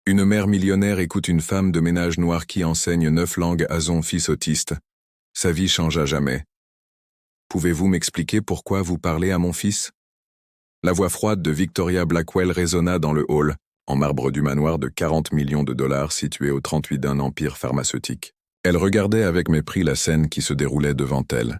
Une mère millionnaire écoute une femme de ménage noire qui enseigne 9 langues à son fils autiste. Sa vie change à jamais. Pouvez-vous m'expliquer pourquoi vous parlez à mon fils? La voix froide de Victoria Blackwell résonna dans le hall, en marbre du manoir de 40 millions de dollars situé au 38 d'un empire pharmaceutique. Elle regardait avec mépris la scène qui se déroulait devant elle.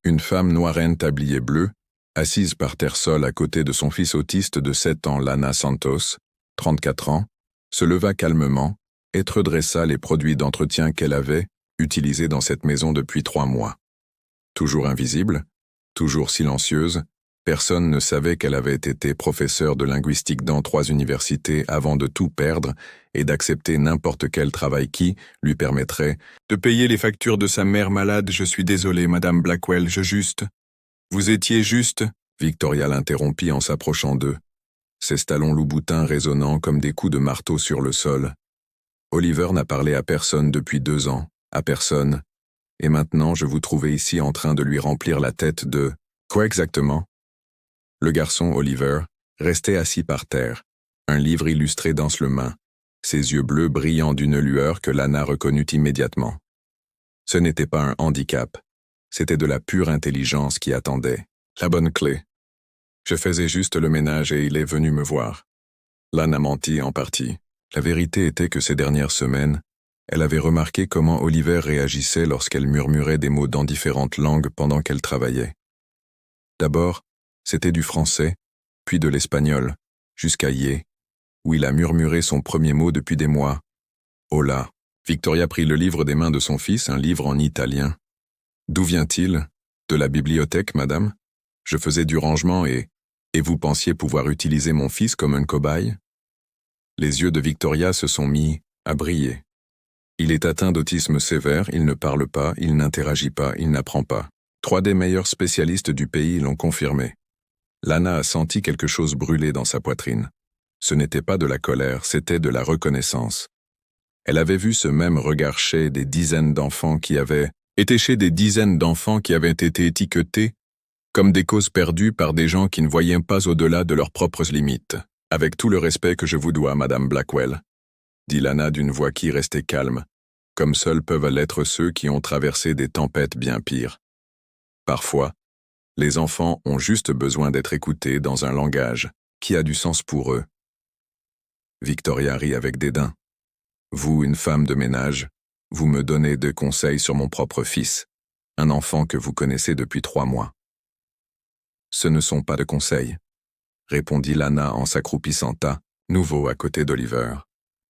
Une femme noirente habillée bleu, assise par terre sol à côté de son fils autiste de 7 ans, Lana Santos, 34 ans, se leva calmement et redressa les produits d'entretien qu'elle avait utilisés dans cette maison depuis 3 mois. Toujours invisible, toujours silencieuse, personne ne savait qu'elle avait été professeure de linguistique dans 3 universités avant de tout perdre et d'accepter n'importe quel travail qui lui permettrait de payer les factures de sa mère malade. « Je suis désolée, Madame Blackwell, Vous étiez juste ?» Victoria l'interrompit en s'approchant d'eux, ses talons loup-boutins résonnant comme des coups de marteau sur le sol. Oliver n'a parlé à personne depuis 2 ans, à personne, et maintenant je vous trouvais ici en train de lui remplir la tête de... Quoi exactement? Le garçon Oliver restait assis par terre, un livre illustré dans le main, ses yeux bleus brillant d'une lueur que Lana reconnut immédiatement. Ce n'était pas un handicap, c'était de la pure intelligence qui attendait, la bonne clé. Je faisais juste le ménage et il est venu me voir. Lana mentit en partie. La vérité était que ces dernières semaines, elle avait remarqué comment Oliver réagissait lorsqu'elle murmurait des mots dans différentes langues pendant qu'elle travaillait. D'abord, c'était du français, puis de l'espagnol, jusqu'à hier, où il a murmuré son premier mot depuis des mois. Hola. Victoria prit le livre des mains de son fils, un livre en italien. D'où vient-il? De la bibliothèque, madame? Je faisais du rangement et vous pensiez pouvoir utiliser mon fils comme un cobaye? Les yeux de Victoria se sont mis à briller. Il est atteint d'autisme sévère, il ne parle pas, il n'interagit pas, il n'apprend pas. 3 des meilleurs spécialistes du pays l'ont confirmé. Lana a senti quelque chose brûler dans sa poitrine. Ce n'était pas de la colère, c'était de la reconnaissance. Elle avait vu ce même regard chez des dizaines d'enfants qui avaient été étiquetés comme des causes perdues par des gens qui ne voyaient pas au-delà de leurs propres limites. Avec tout le respect que je vous dois, Madame Blackwell, dit Lana d'une voix qui restait calme, comme seuls peuvent l'être ceux qui ont traversé des tempêtes bien pires. Parfois, les enfants ont juste besoin d'être écoutés dans un langage qui a du sens pour eux. Victoria rit avec dédain. Vous, une femme de ménage, vous me donnez des conseils sur mon propre fils, un enfant que vous connaissez depuis 3 mois. Ce ne sont pas de conseils, répondit Lana en s'accroupissant à nouveau à côté d'Oliver.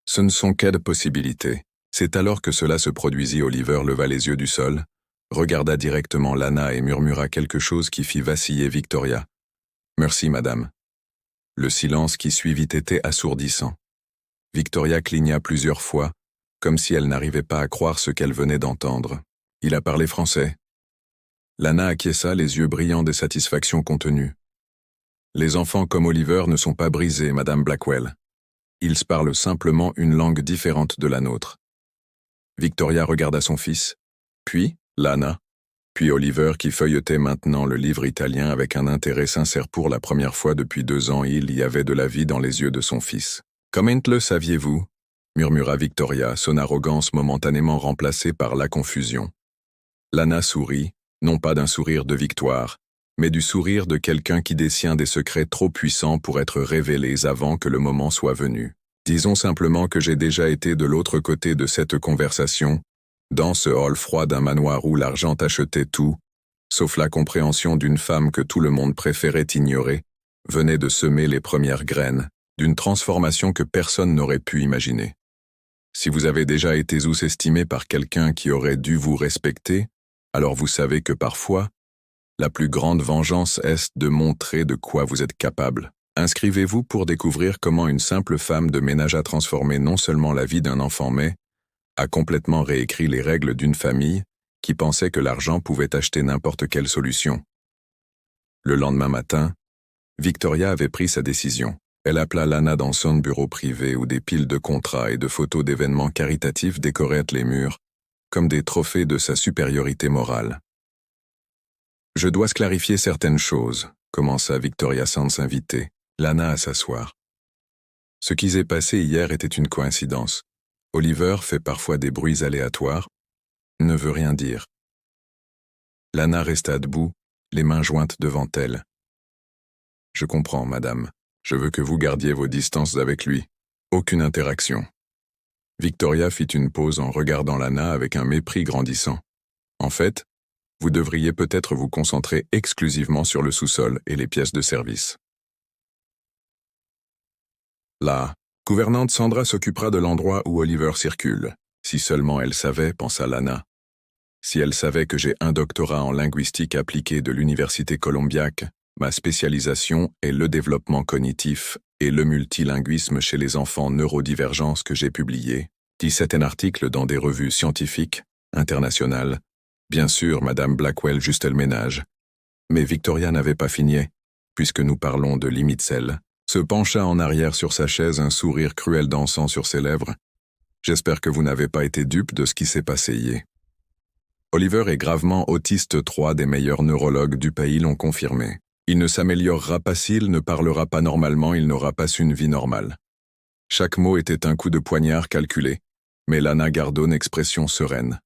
Ce ne sont qu'aides possibilités. C'est alors que cela se produisit. Oliver leva les yeux du sol, regarda directement Lana et murmura quelque chose qui fit vaciller Victoria. Merci, madame. Le silence qui suivit était assourdissant. Victoria cligna plusieurs fois, comme si elle n'arrivait pas à croire ce qu'elle venait d'entendre. Il a parlé français. Lana acquiesça, les yeux brillants de satisfaction contenue. Les enfants comme Oliver ne sont pas brisés, Madame Blackwell. Ils parlent simplement une langue différente de la nôtre. Victoria regarda son fils, puis Lana, puis Oliver qui feuilletait maintenant le livre italien avec un intérêt sincère pour la première fois depuis 2 ans. Il y avait de la vie dans les yeux de son fils. « Comment le saviez-vous » murmura Victoria, son arrogance momentanément remplacée par la confusion. Lana sourit, non pas d'un sourire de victoire, mais du sourire de quelqu'un qui détient des secrets trop puissants pour être révélés avant que le moment soit venu. Disons simplement que j'ai déjà été de l'autre côté de cette conversation, dans ce hall froid d'un manoir où l'argent achetait tout, sauf la compréhension d'une femme que tout le monde préférait ignorer, venait de semer les premières graines d'une transformation que personne n'aurait pu imaginer. Si vous avez déjà été sous-estimé par quelqu'un qui aurait dû vous respecter, alors vous savez que parfois, la plus grande vengeance est de montrer de quoi vous êtes capable. Inscrivez-vous pour découvrir comment une simple femme de ménage a transformé non seulement la vie d'un enfant mais a complètement réécrit les règles d'une famille qui pensait que l'argent pouvait acheter n'importe quelle solution. Le lendemain matin, Victoria avait pris sa décision. Elle appela Lana dans son bureau privé où des piles de contrats et de photos d'événements caritatifs décoraient les murs, comme des trophées de sa supériorité morale. « Je dois clarifier certaines choses », commença Victoria sans s'inviter, Lana à s'asseoir. Ce qui s'est passé hier était une coïncidence. Oliver fait parfois des bruits aléatoires, ne veut rien dire. Lana resta debout, les mains jointes devant elle. Je comprends, madame. Je veux que vous gardiez vos distances avec lui. Aucune interaction. Victoria fit une pause en regardant Lana avec un mépris grandissant. En fait, vous devriez peut-être vous concentrer exclusivement sur le sous-sol et les pièces de service. La gouvernante Sandra s'occupera de l'endroit où Oliver circule. Si seulement elle savait, pensa Lana. Si elle savait que j'ai un doctorat en linguistique appliquée de l'Université Columbiac, ma spécialisation est le développement cognitif et le multilinguisme chez les enfants neurodivergents que j'ai publié, 17 articles dans des revues scientifiques, internationales. Bien sûr, Madame Blackwell juste le ménage. Mais Victoria n'avait pas fini, puisque nous parlons de Limitzel, se pencha en arrière sur sa chaise, un sourire cruel dansant sur ses lèvres. J'espère que vous n'avez pas été dupe de ce qui s'est passé hier. Oliver est gravement autiste, 3 des meilleurs neurologues du pays l'ont confirmé. Il ne s'améliorera pas s'il ne parlera pas normalement, il n'aura pas une vie normale. Chaque mot était un coup de poignard calculé, mais Lana garda une expression sereine.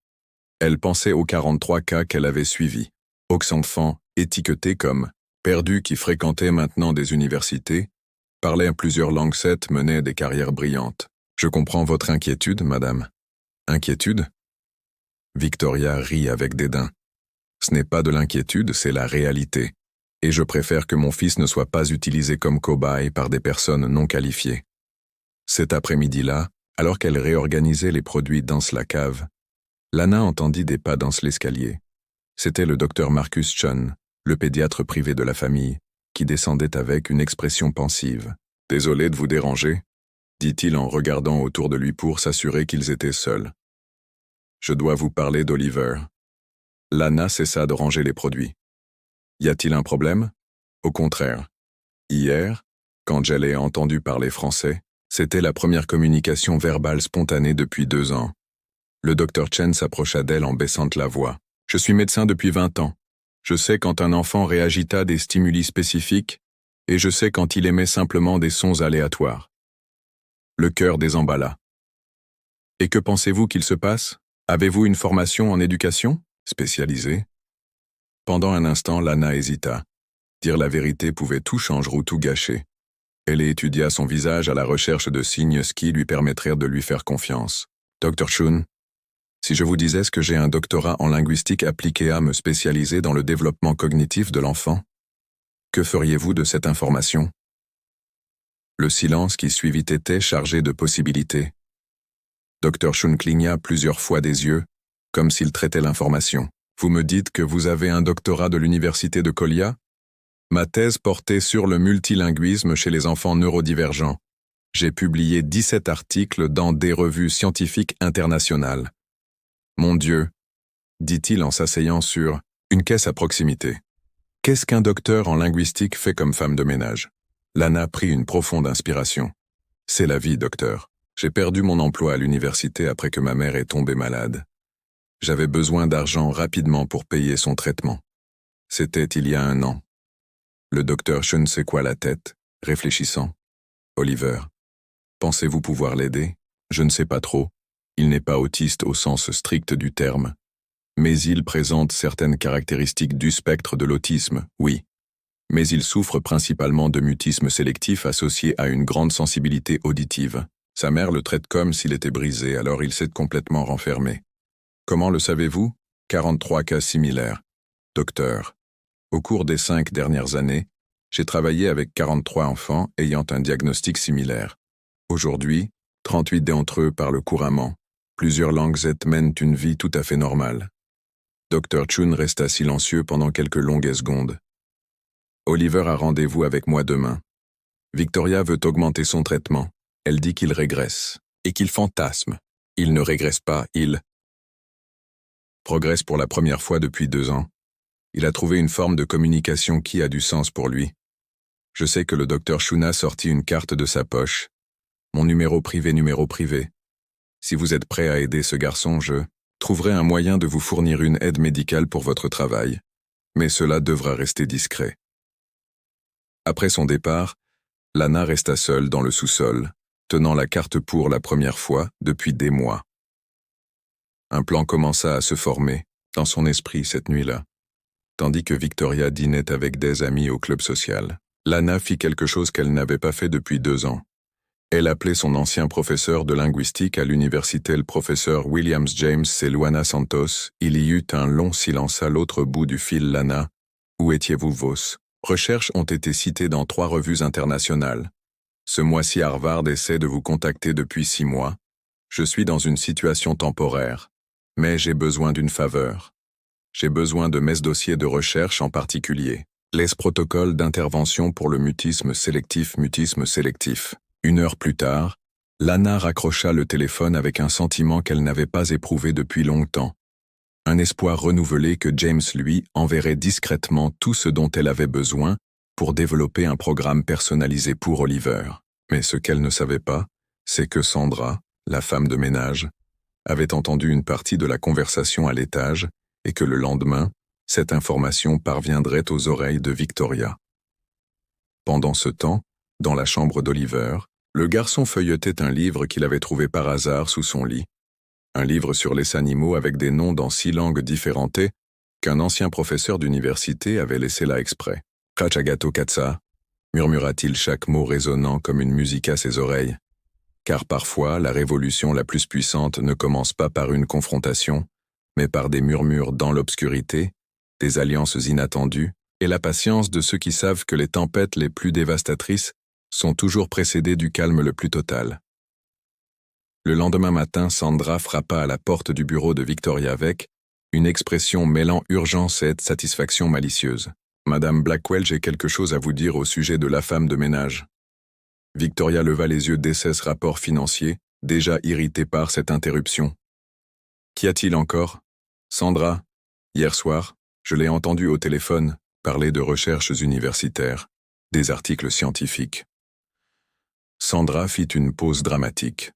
Elle pensait aux 43 cas qu'elle avait suivis, aux enfants étiquetés comme perdus qui fréquentaient maintenant des universités, parlaient plusieurs langues, menaient des carrières brillantes. Je comprends votre inquiétude, madame. Inquiétude? Victoria rit avec dédain. Ce n'est pas de l'inquiétude, c'est la réalité. Et je préfère que mon fils ne soit pas utilisé comme cobaye par des personnes non qualifiées. Cet après-midi-là, alors qu'elle réorganisait les produits dans la cave, Lana entendit des pas dans l'escalier. C'était le docteur Marcus Chun, le pédiatre privé de la famille, qui descendait avec une expression pensive. « Désolé de vous déranger », dit-il en regardant autour de lui pour s'assurer qu'ils étaient seuls. « Je dois vous parler d'Oliver. » Lana cessa de ranger les produits. « Y a-t-il un problème? » Au contraire. Hier, quand je l'ai entendu parler français, c'était la première communication verbale spontanée depuis 2 ans. Le docteur Chen s'approcha d'elle en baissant la voix. « Je suis médecin depuis 20 ans. Je sais quand un enfant réagit à des stimuli spécifiques, et je sais quand il émet simplement des sons aléatoires. » Le cœur désemballa. « Et que pensez-vous qu'il se passe? Avez-vous une formation en éducation? Spécialisée? » Pendant un instant, Lana hésita. Dire la vérité pouvait tout changer ou tout gâcher. Elle étudia son visage à la recherche de signes qui lui permettraient de lui faire confiance. « Dr. Chun, si je vous disais que j'ai un doctorat en linguistique appliquée à me spécialiser dans le développement cognitif de l'enfant, que feriez-vous de cette information? » Le silence qui suivit était chargé de possibilités. Dr. Chun cligna plusieurs fois des yeux, comme s'il traitait l'information. « Vous me dites que vous avez un doctorat de l'université de Kolia? Ma thèse portait sur le multilinguisme chez les enfants neurodivergents. J'ai publié 17 articles dans des revues scientifiques internationales. Mon Dieu, dit-il en s'asseyant sur une caisse à proximité. Qu'est-ce qu'un docteur en linguistique fait comme femme de ménage? Lana prit une profonde inspiration. C'est la vie, docteur. J'ai perdu mon emploi à l'université après que ma mère est tombée malade. J'avais besoin d'argent rapidement pour payer son traitement. C'était il y a 1 an. Le docteur je ne sais quoi la tête, réfléchissant. Oliver, pensez-vous pouvoir l'aider? Je ne sais pas trop. Il n'est pas autiste au sens strict du terme. Mais il présente certaines caractéristiques du spectre de l'autisme, oui. Mais il souffre principalement de mutisme sélectif associé à une grande sensibilité auditive. Sa mère le traite comme s'il était brisé, alors il s'est complètement renfermé. Comment le savez-vous? 43 cas similaires. Docteur, au cours des 5 dernières années, j'ai travaillé avec 43 enfants ayant un diagnostic similaire. Aujourd'hui, 38 d'entre eux parlent couramment. Plusieurs langues mènent une vie tout à fait normale. Dr. Chun resta silencieux pendant quelques longues secondes. Oliver a rendez-vous avec moi demain. Victoria veut augmenter son traitement. Elle dit qu'il régresse et qu'il fantasme. Il ne régresse pas, il progresse pour la première fois depuis 2 ans. Il a trouvé une forme de communication qui a du sens pour lui. Je sais que le docteur Chun a sorti une carte de sa poche. Mon numéro privé. Si vous êtes prêt à aider ce garçon, je trouverai un moyen de vous fournir une aide médicale pour votre travail. Mais cela devra rester discret. Après son départ, Lana resta seule dans le sous-sol, tenant la carte pour la première fois depuis des mois. Un plan commença à se former dans son esprit cette nuit-là. Tandis que Victoria dînait avec des amis au club social, Lana fit quelque chose qu'elle n'avait pas fait depuis 2 ans. Elle appelait son ancien professeur de linguistique à l'université, le professeur Williams James et Luana Santos. Il y eut un long silence à l'autre bout du fil. Lana, où étiez-vous? Vos recherches ont été citées dans 3 revues internationales. Ce mois-ci, Harvard essaie de vous contacter depuis 6 mois. Je suis dans une situation temporaire, mais j'ai besoin d'une faveur. J'ai besoin de mes dossiers de recherche en particulier. Les protocoles d'intervention pour le mutisme sélectif. 1 heure plus tard, Lana raccrocha le téléphone avec un sentiment qu'elle n'avait pas éprouvé depuis longtemps. Un espoir renouvelé que James lui enverrait discrètement tout ce dont elle avait besoin pour développer un programme personnalisé pour Oliver. Mais ce qu'elle ne savait pas, c'est que Sandra, la femme de ménage, avait entendu une partie de la conversation à l'étage et que le lendemain, cette information parviendrait aux oreilles de Victoria. Pendant ce temps, dans la chambre d'Oliver, le garçon feuilletait un livre qu'il avait trouvé par hasard sous son lit. Un livre sur les animaux avec des noms dans 6 langues différentes qu'un ancien professeur d'université avait laissé là exprès. Krachagato Katsa, murmura-t-il, chaque mot résonnant comme une musique à ses oreilles. Car parfois, la révolution la plus puissante ne commence pas par une confrontation, mais par des murmures dans l'obscurité, des alliances inattendues, et la patience de ceux qui savent que les tempêtes les plus dévastatrices sont toujours précédées du calme le plus total. Le lendemain matin, Sandra frappa à la porte du bureau de Victoria avec une expression mêlant urgence et satisfaction malicieuse. « Madame Blackwell, j'ai quelque chose à vous dire au sujet de la femme de ménage. » Victoria leva les yeux d'SS rapport financier, déjà irritée par cette interruption. « Qu'y a-t-il encore ? Sandra, hier soir, je l'ai entendu au téléphone parler de recherches universitaires, des articles scientifiques. » Sandra fit une pause dramatique.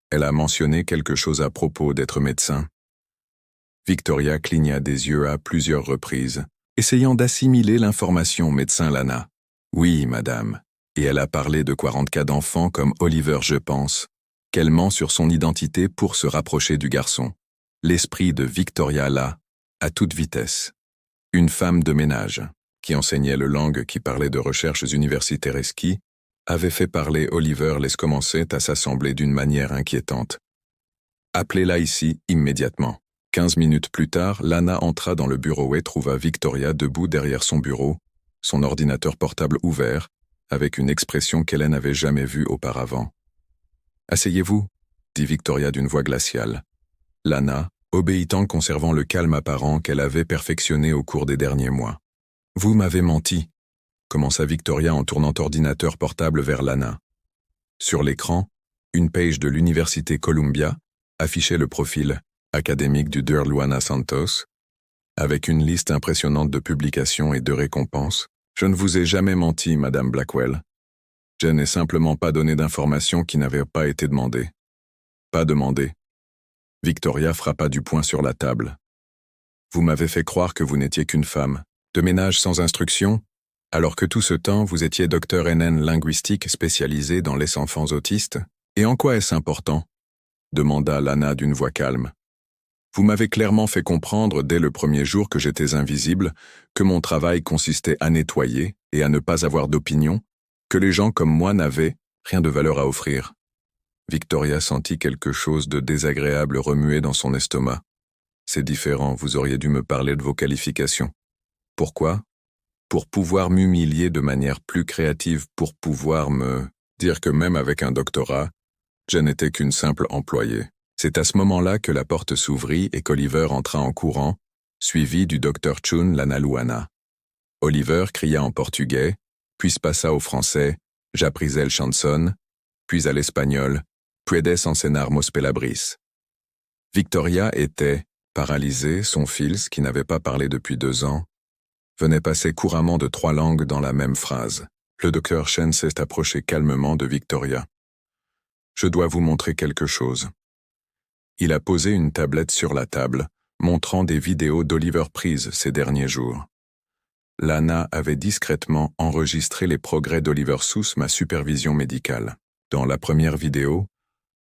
Elle a mentionné quelque chose à propos d'être médecin. Victoria cligna des yeux à plusieurs reprises, essayant d'assimiler l'information. Médecin Lana. Oui, madame. Et elle a parlé de 40 cas d'enfants comme Oliver, je pense. Qu'elle ment sur son identité pour se rapprocher du garçon. L'esprit de Victoria là, à toute vitesse. Une femme de ménage, qui enseignait le langue, qui parlait de recherches universitaires et qui avait fait parler Oliver. Les commençait à s'assembler d'une manière inquiétante. Appelez-la ici immédiatement. 15 minutes plus tard, Lana entra dans le bureau et trouva Victoria debout derrière son bureau, son ordinateur portable ouvert, avec une expression qu'elle n'avait jamais vue auparavant. « Asseyez-vous » dit Victoria d'une voix glaciale. Lana, obéissant, conservant le calme apparent qu'elle avait perfectionné au cours des derniers mois. « Vous m'avez menti » commença Victoria en tournant ordinateur portable vers Lana. Sur l'écran, une page de l'université Columbia affichait le profil académique du Dr. Luana Santos, avec une liste impressionnante de publications et de récompenses. « Je ne vous ai jamais menti, Madame Blackwell. Je n'ai simplement pas donné d'informations qui n'avaient pas été demandées. » « Pas demandées. » Victoria frappa du poing sur la table. « Vous m'avez fait croire que vous n'étiez qu'une femme, de ménage sans instruction, alors que tout ce temps vous étiez docteur NN linguistique spécialisé dans les enfants autistes. Et en quoi est-ce important ?» demanda Lana d'une voix calme. « Vous m'avez clairement fait comprendre dès le premier jour que j'étais invisible, que mon travail consistait à nettoyer et à ne pas avoir d'opinion, que les gens comme moi n'avaient rien de valeur à offrir. » Victoria sentit quelque chose de désagréable remuer dans son estomac. « C'est différent, vous auriez dû me parler de vos qualifications. » Pourquoi ? Pour pouvoir m'humilier de manière plus créative, pour pouvoir me dire que même avec un doctorat, je n'étais qu'une simple employée. C'est à ce moment-là que la porte s'ouvrit et qu'Oliver entra en courant, suivi du docteur Chun Lana Luana. Oliver cria en portugais, puis passa au français « J'appris el chanson », puis à l'espagnol « Puedes enseñarmos pelabris ». Victoria était paralysée, son fils, qui n'avait pas parlé depuis 2 ans, venait passer couramment de 3 langues dans la même phrase. Le docteur Chen s'est approché calmement de Victoria. « Je dois vous montrer quelque chose. » Il a posé une tablette sur la table, montrant des vidéos d'Oliver prises ces derniers jours. Lana avait discrètement enregistré les progrès d'Oliver sous ma supervision médicale. Dans la première vidéo,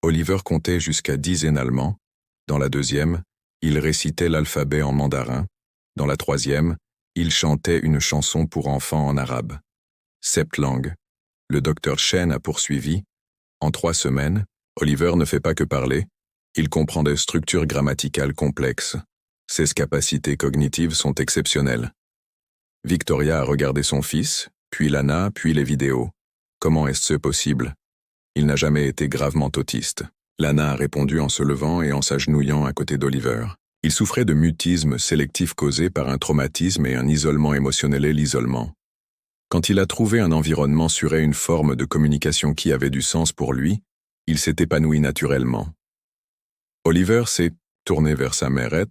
Oliver comptait jusqu'à 10 en allemand. Dans la deuxième, il récitait l'alphabet en mandarin. Dans la troisième, il chantait une chanson pour enfants en arabe. 7 langues. Le docteur Chen a poursuivi. En 3 semaines, Oliver ne fait pas que parler. Il comprend des structures grammaticales complexes. Ses capacités cognitives sont exceptionnelles. Victoria a regardé son fils, puis Lana, puis les vidéos. Comment est-ce possible? Il n'a jamais été gravement autiste. Lana a répondu en se levant et en s'agenouillant à côté d'Oliver. Il souffrait de mutisme sélectif causé par un traumatisme et un isolement émotionnel et l'isolement. Quand il a trouvé un environnement sur une forme de communication qui avait du sens pour lui, il s'est épanoui naturellement. Oliver s'est tourné vers sa mère.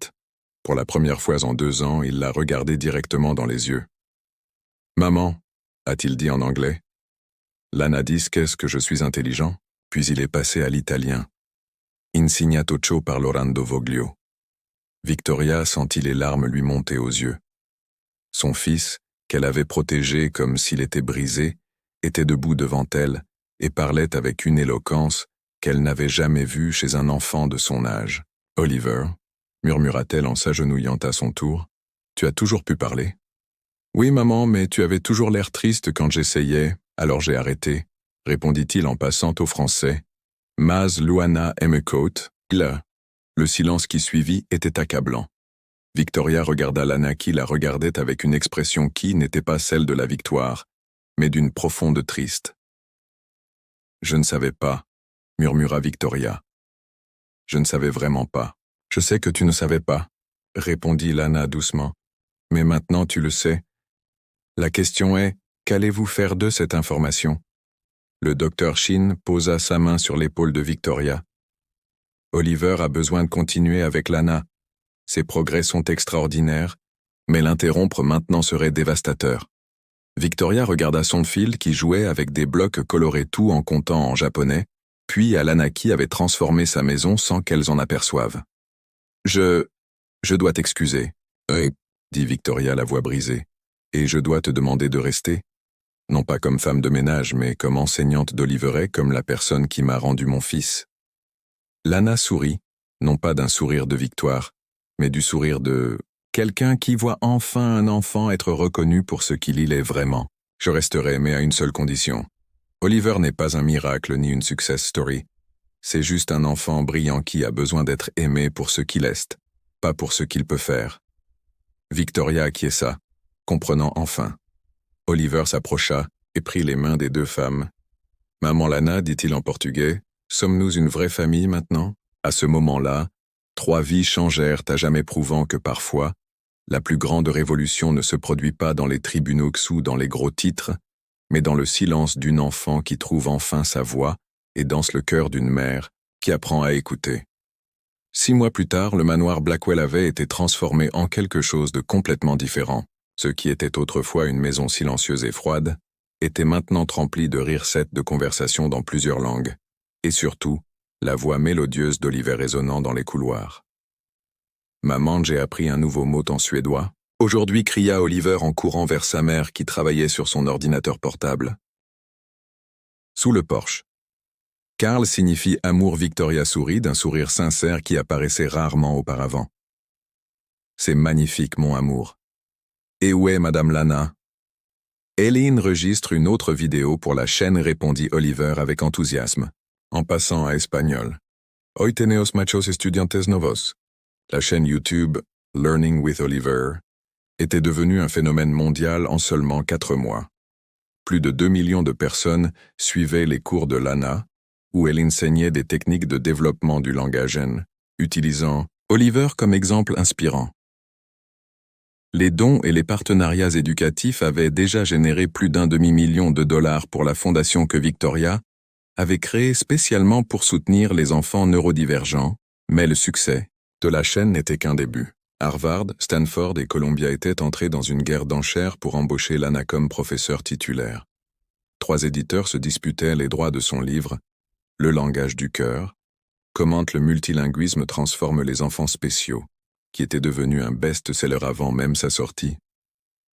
Pour la première fois en 2 ans, il l'a regardée directement dans les yeux. « Maman », a-t-il dit en anglais. Lana dit « Qu'est-ce que je suis intelligent ?» Puis il est passé à l'italien. « Insegnato ciò parlando voglio ». Victoria sentit les larmes lui monter aux yeux. Son fils, qu'elle avait protégé comme s'il était brisé, était debout devant elle et parlait avec une éloquence qu'elle n'avait jamais vue chez un enfant de son âge. « Oliver », murmura-t-elle en s'agenouillant à son tour, « tu as toujours pu parler ?»« Oui, maman, mais tu avais toujours l'air triste quand j'essayais, alors j'ai arrêté, » répondit-il en passant au français. « Mas Luana Emmecote, là. » Le silence qui suivit était accablant. Victoria regarda Lana qui la regardait avec une expression qui n'était pas celle de la victoire, mais d'une profonde triste. « Je ne savais pas, » murmura Victoria. « Je ne savais vraiment pas. »« Je sais que tu ne savais pas, » répondit Lana doucement. « Mais maintenant tu le sais. La question est, qu'allez-vous faire de cette information ?» Le docteur Shin posa sa main sur l'épaule de Victoria. « Oliver a besoin de continuer avec Lana. Ses progrès sont extraordinaires, mais l'interrompre maintenant serait dévastateur. » Victoria regarda son fil qui jouait avec des blocs colorés tout en comptant en japonais, puis à Lana qui avait transformé sa maison sans qu'elles en aperçoivent. « Je dois t'excuser. » dit Victoria la voix brisée. « Et je dois te demander de rester. Non pas comme femme de ménage, mais comme enseignante d'Oliveret, comme la personne qui m'a rendu mon fils. » Lana sourit, non pas d'un sourire de victoire, mais du sourire de quelqu'un qui voit enfin un enfant être reconnu pour ce qu'il est vraiment. « Je resterai, mais à une seule condition. Oliver n'est pas un miracle ni une success story. C'est juste un enfant brillant qui a besoin d'être aimé pour ce qu'il est, pas pour ce qu'il peut faire. » Victoria acquiesça, comprenant enfin. Oliver s'approcha et prit les mains des 2 femmes. « Maman Lana, dit-il en portugais, sommes-nous une vraie famille maintenant ?» À ce moment-là, 3 vies changèrent à jamais prouvant que parfois, la plus grande révolution ne se produit pas dans les tribunaux ou dans les gros titres, mais dans le silence d'une enfant qui trouve enfin sa voix et danse le cœur d'une mère qui apprend à écouter. 6 mois plus tard, le manoir Blackwell avait été transformé en quelque chose de complètement différent. Ce qui était autrefois une maison silencieuse et froide, était maintenant rempli de rires secs de conversations dans plusieurs langues, et surtout, la voix mélodieuse d'Oliver résonnant dans les couloirs. « Maman, j'ai appris un nouveau mot en suédois. » Aujourd'hui, cria Oliver en courant vers sa mère qui travaillait sur son ordinateur portable. Sous le porche. Karl signifie amour. Victoria sourit d'un sourire sincère qui apparaissait rarement auparavant. C'est magnifique, mon amour. Et où est Madame Lana? Eileen enregistre une autre vidéo pour la chaîne, répondit Oliver avec enthousiasme, en passant à espagnol. Hoy tenemos machos estudiantes novos. La chaîne YouTube Learning with Oliver était devenue un phénomène mondial en seulement 4 mois. Plus de 2 millions de personnes suivaient les cours de Lana, où elle enseignait des techniques de développement du langage N, utilisant Oliver comme exemple inspirant. Les dons et les partenariats éducatifs avaient déjà généré plus d'1 demi-million de dollars pour la fondation que Victoria avait créée spécialement pour soutenir les enfants neurodivergents, mais le succès de la chaîne n'était qu'un début. Harvard, Stanford et Columbia étaient entrés dans une guerre d'enchères pour embaucher Lana comme professeur titulaire. 3 éditeurs se disputaient les droits de son livre « Le langage du cœur », comment le multilinguisme transforme les enfants spéciaux, qui était devenu un best-seller avant même sa sortie.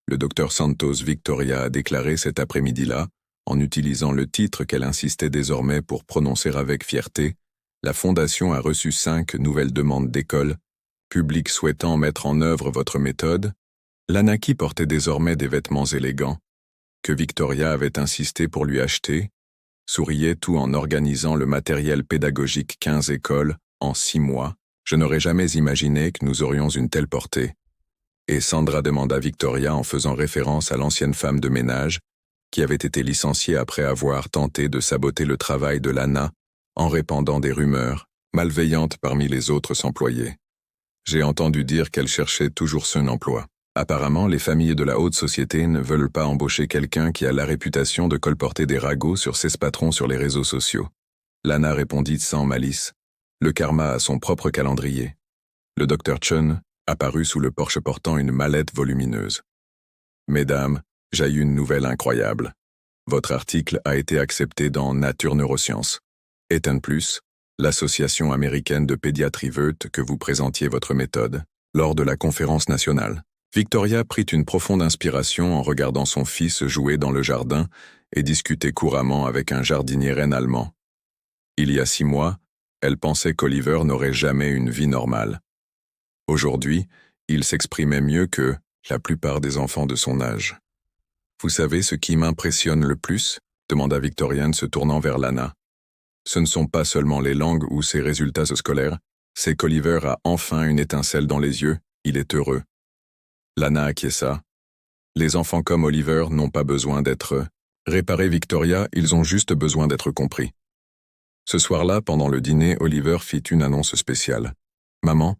Le docteur Santos Victoria a déclaré cet après-midi-là, En utilisant le titre qu'elle insistait désormais pour prononcer avec fierté, la Fondation a reçu 5 nouvelles demandes d'école, public souhaitant mettre en œuvre votre méthode. Lana, qui portait désormais des vêtements élégants, que Victoria avait insisté pour lui acheter, souriait tout en organisant le matériel pédagogique 15 écoles en 6 mois. Je n'aurais jamais imaginé que nous aurions une telle portée. Et Sandra demanda Victoria en faisant référence à l'ancienne femme de ménage, qui avait été licenciée après avoir tenté de saboter le travail de Lana en répandant des rumeurs malveillantes parmi les autres employés. J'ai entendu dire qu'elle cherchait toujours son emploi. Apparemment, les familles de la haute société ne veulent pas embaucher quelqu'un qui a la réputation de colporter des ragots sur ses patrons sur les réseaux sociaux. Lana répondit sans malice. Le karma a son propre calendrier. Le Dr. Chun apparut sous le porche portant une mallette volumineuse. Mesdames, j'ai eu une nouvelle incroyable. Votre article a été accepté dans Nature Neurosciences. Et en plus, l'association américaine de pédiatrie veut que vous présentiez votre méthode lors de la conférence nationale. Victoria prit une profonde inspiration en regardant son fils jouer dans le jardin et discuter couramment avec un jardinier reine allemand. Il y a 6 mois, elle pensait qu'Oliver n'aurait jamais une vie normale. Aujourd'hui, il s'exprimait mieux que la plupart des enfants de son âge. Vous savez ce qui m'impressionne le plus ? Demanda Victoria en se tournant vers Lana. Ce ne sont pas seulement les langues ou ses résultats scolaires, c'est qu'Oliver a enfin une étincelle dans les yeux, il est heureux. Lana acquiesça. Les enfants comme Oliver n'ont pas besoin d'être réparés, Victoria, ils ont juste besoin d'être compris. Ce soir-là, pendant le dîner, Oliver fit une annonce spéciale. « Maman,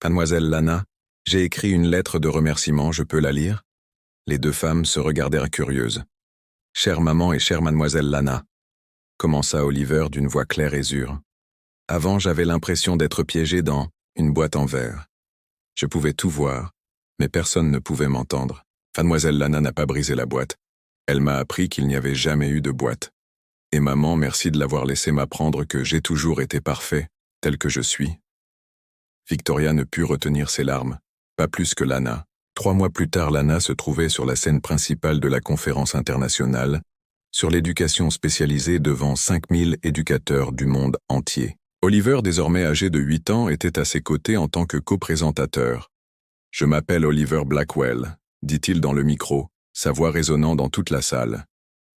mademoiselle Lana, j'ai écrit une lettre de remerciement, je peux la lire ?» Les 2 femmes se regardèrent curieuses. « Chère maman et chère mademoiselle Lana », commença Oliver d'une voix claire et sûre. « Avant, j'avais l'impression d'être piégé dans une boîte en verre. Je pouvais tout voir, mais personne ne pouvait m'entendre. Mademoiselle Lana n'a pas brisé la boîte. Elle m'a appris qu'il n'y avait jamais eu de boîte. Et maman, merci de l'avoir laissé m'apprendre que j'ai toujours été parfait, tel que je suis. » Victoria ne put retenir ses larmes, pas plus que Lana. 3 mois plus tard, Lana se trouvait sur la scène principale de la conférence internationale sur l'éducation spécialisée devant 5000 éducateurs du monde entier. Oliver, désormais âgé de 8 ans, était à ses côtés en tant que co-présentateur. « Je m'appelle Oliver Blackwell », dit-il dans le micro, sa voix résonnant dans toute la salle.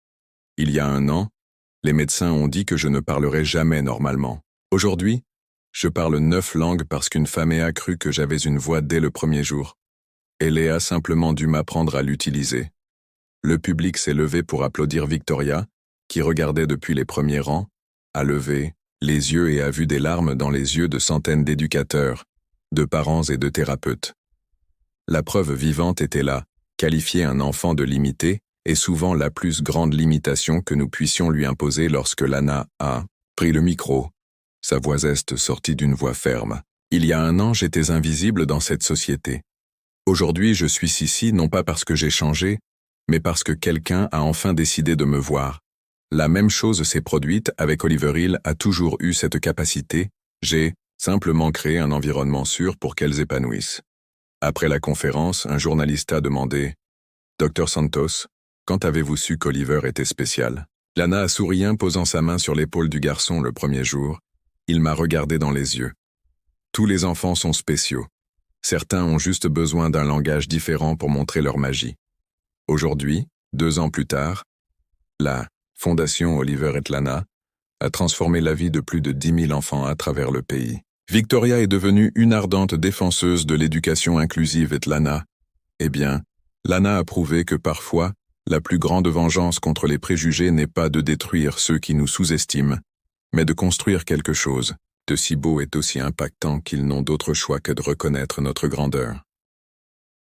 « Il y a 1 an, les médecins ont dit que je ne parlerais jamais normalement. Aujourd'hui, je parle 9 langues parce qu'une femme a cru que j'avais une voix dès le premier jour. Et Léa a simplement dû m'apprendre à l'utiliser. » Le public s'est levé pour applaudir Victoria, qui regardait depuis les premiers rangs, a levé les yeux et a vu des larmes dans les yeux de centaines d'éducateurs, de parents et de thérapeutes. La preuve vivante était là, qualifier un enfant de limité est souvent la plus grande limitation que nous puissions lui imposer lorsque Lana a pris le micro. Sa voix est sortie d'une voix ferme. Il y a 1 an, j'étais invisible dans cette société. Aujourd'hui, je suis ici non pas parce que j'ai changé, mais parce que quelqu'un a enfin décidé de me voir. La même chose s'est produite avec Oliver. Il a toujours eu cette capacité. J'ai simplement créé un environnement sûr pour qu'elles épanouissent. Après la conférence, un journaliste a demandé « Dr Santos, quand avez-vous su qu'Oliver était spécial ?» Lana a souri, posant sa main sur l'épaule du garçon le premier jour. Il m'a regardé dans les yeux. Tous les enfants sont spéciaux. Certains ont juste besoin d'un langage différent pour montrer leur magie. Aujourd'hui, 2 ans plus tard, la Fondation Oliver et Lana a transformé la vie de plus de 10 000 enfants à travers le pays. Victoria est devenue une ardente défenseuse de l'éducation inclusive et Lana. Eh bien, Lana a prouvé que parfois, la plus grande vengeance contre les préjugés n'est pas de détruire ceux qui nous sous-estiment, mais de construire quelque chose de si beau et aussi impactant qu'ils n'ont d'autre choix que de reconnaître notre grandeur.